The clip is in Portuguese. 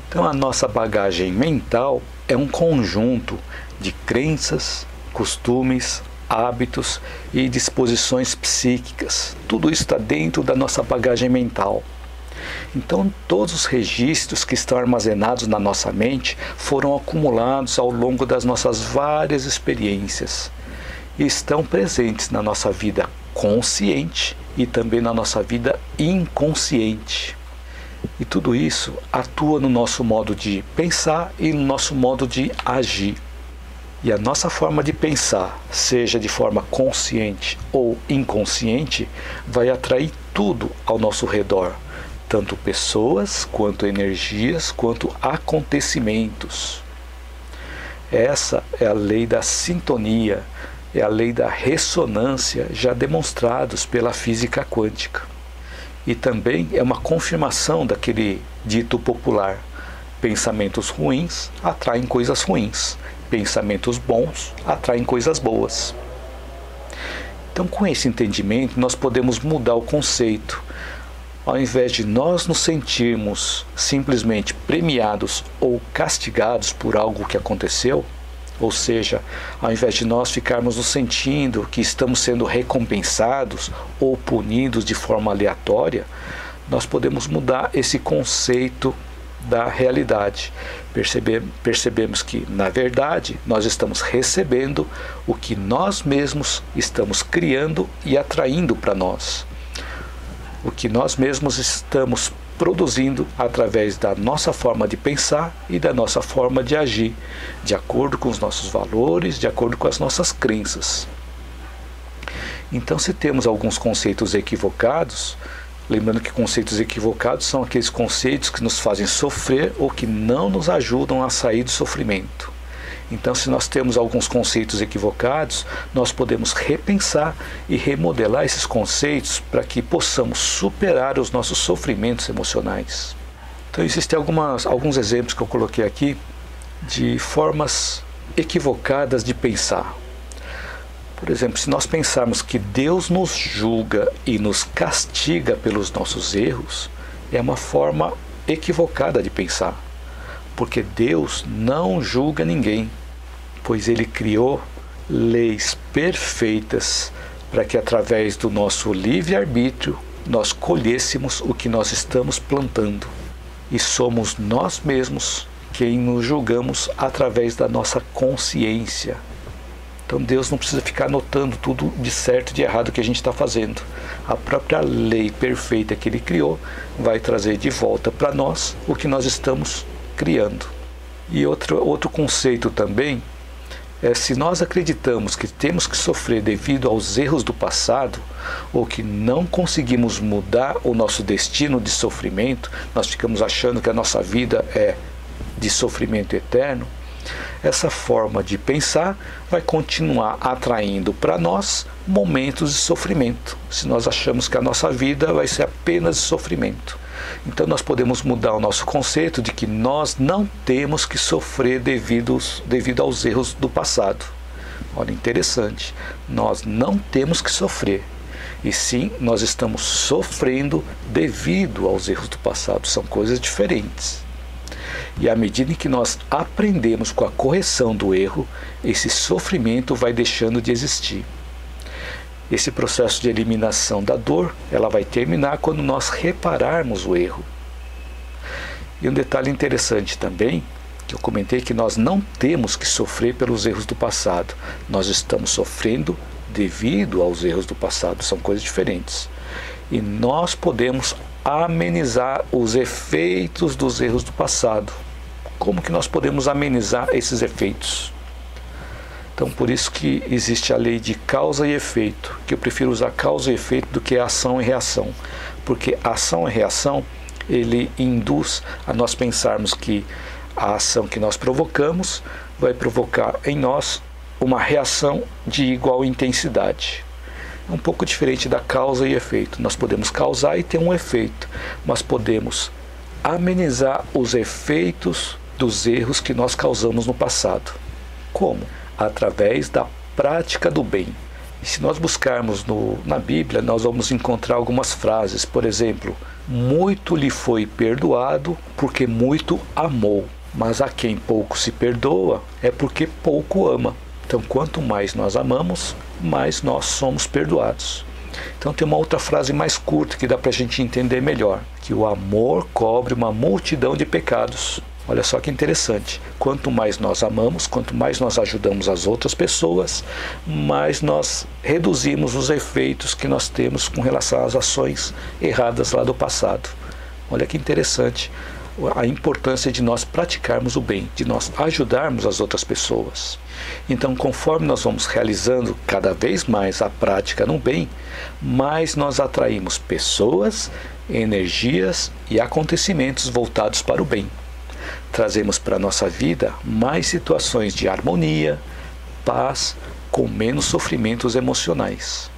Então a nossa bagagem mental é um conjunto de crenças, costumes, hábitos e disposições psíquicas. Tudo isso está dentro da nossa bagagem mental. Então todos os registros que estão armazenados na nossa mente foram acumulados ao longo das nossas várias experiências e estão presentes na nossa vida consciente e também na nossa vida inconsciente. E tudo isso atua no nosso modo de pensar e no nosso modo de agir. E a nossa forma de pensar, seja de forma consciente ou inconsciente, vai atrair tudo ao nosso redor, tanto pessoas, quanto energias, quanto acontecimentos. Essa é a lei da sintonia, é a lei da ressonância, já demonstrados pela física quântica. E também é uma confirmação daquele dito popular: pensamentos ruins atraem coisas ruins, pensamentos bons atraem coisas boas. Então, com esse entendimento, nós podemos mudar o conceito. Ao invés de nós nos sentirmos simplesmente premiados ou castigados por algo que aconteceu, ou seja, ao invés de nós ficarmos nos sentindo que estamos sendo recompensados ou punidos de forma aleatória, nós podemos mudar esse conceito da realidade. Percebemos que, na verdade, nós estamos recebendo o que nós mesmos estamos criando e atraindo para nós. O que nós mesmos estamos produzindo através da nossa forma de pensar e da nossa forma de agir, de acordo com os nossos valores, de acordo com as nossas crenças. Então, se temos alguns conceitos equivocados, lembrando que conceitos equivocados são aqueles conceitos que nos fazem sofrer ou que não nos ajudam a sair do sofrimento. Então, se nós temos alguns conceitos equivocados, nós podemos repensar e remodelar esses conceitos para que possamos superar os nossos sofrimentos emocionais. Então, existem alguns exemplos que eu coloquei aqui de formas equivocadas de pensar. Por exemplo, se nós pensarmos que Deus nos julga e nos castiga pelos nossos erros, é uma forma equivocada de pensar. Porque Deus não julga ninguém, pois Ele criou leis perfeitas para que através do nosso livre-arbítrio nós colhêssemos o que nós estamos plantando. E somos nós mesmos quem nos julgamos através da nossa consciência. Então Deus não precisa ficar anotando tudo de certo e de errado que a gente está fazendo. A própria lei perfeita que Ele criou vai trazer de volta para nós o que nós estamos criando. E outro conceito também é: se nós acreditamos que temos que sofrer devido aos erros do passado, ou que não conseguimos mudar o nosso destino de sofrimento, nós ficamos achando que a nossa vida é de sofrimento eterno, essa forma de pensar vai continuar atraindo para nós momentos de sofrimento, se nós achamos que a nossa vida vai ser apenas de sofrimento. Então nós podemos mudar o nosso conceito de que nós não temos que sofrer devido aos erros do passado. Olha, interessante, nós não temos que sofrer, e sim, nós estamos sofrendo devido aos erros do passado, são coisas diferentes. E à medida em que nós aprendemos com a correção do erro, esse sofrimento vai deixando de existir. Esse processo de eliminação da dor, ela vai terminar quando nós repararmos o erro. E um detalhe interessante também, que eu comentei, que nós não temos que sofrer pelos erros do passado. Nós estamos sofrendo devido aos erros do passado, são coisas diferentes. E nós podemos amenizar os efeitos dos erros do passado. Como que nós podemos amenizar esses efeitos? Então, por isso que existe a lei de causa e efeito, que eu prefiro usar causa e efeito do que ação e reação, porque ação e reação, ele induz a nós pensarmos que a ação que nós provocamos vai provocar em nós uma reação de igual intensidade. É um pouco diferente da causa e efeito. Nós podemos causar e ter um efeito, mas podemos amenizar os efeitos dos erros que nós causamos no passado. Como? Através da prática do bem. E se nós buscarmos na Bíblia, nós vamos encontrar algumas frases. Por exemplo, muito lhe foi perdoado porque muito amou, mas a quem pouco se perdoa é porque pouco ama. Então, quanto mais nós amamos, mais nós somos perdoados. Então tem uma outra frase mais curta que dá para a gente entender melhor, que o amor cobre uma multidão de pecados. Olha só que interessante, quanto mais nós amamos, quanto mais nós ajudamos as outras pessoas, mais nós reduzimos os efeitos que nós temos com relação às ações erradas lá do passado. Olha que interessante a importância de nós praticarmos o bem, de nós ajudarmos as outras pessoas. Então, conforme nós vamos realizando cada vez mais a prática no bem, mais nós atraímos pessoas, energias e acontecimentos voltados para o bem. Trazemos para a nossa vida mais situações de harmonia, paz, com menos sofrimentos emocionais.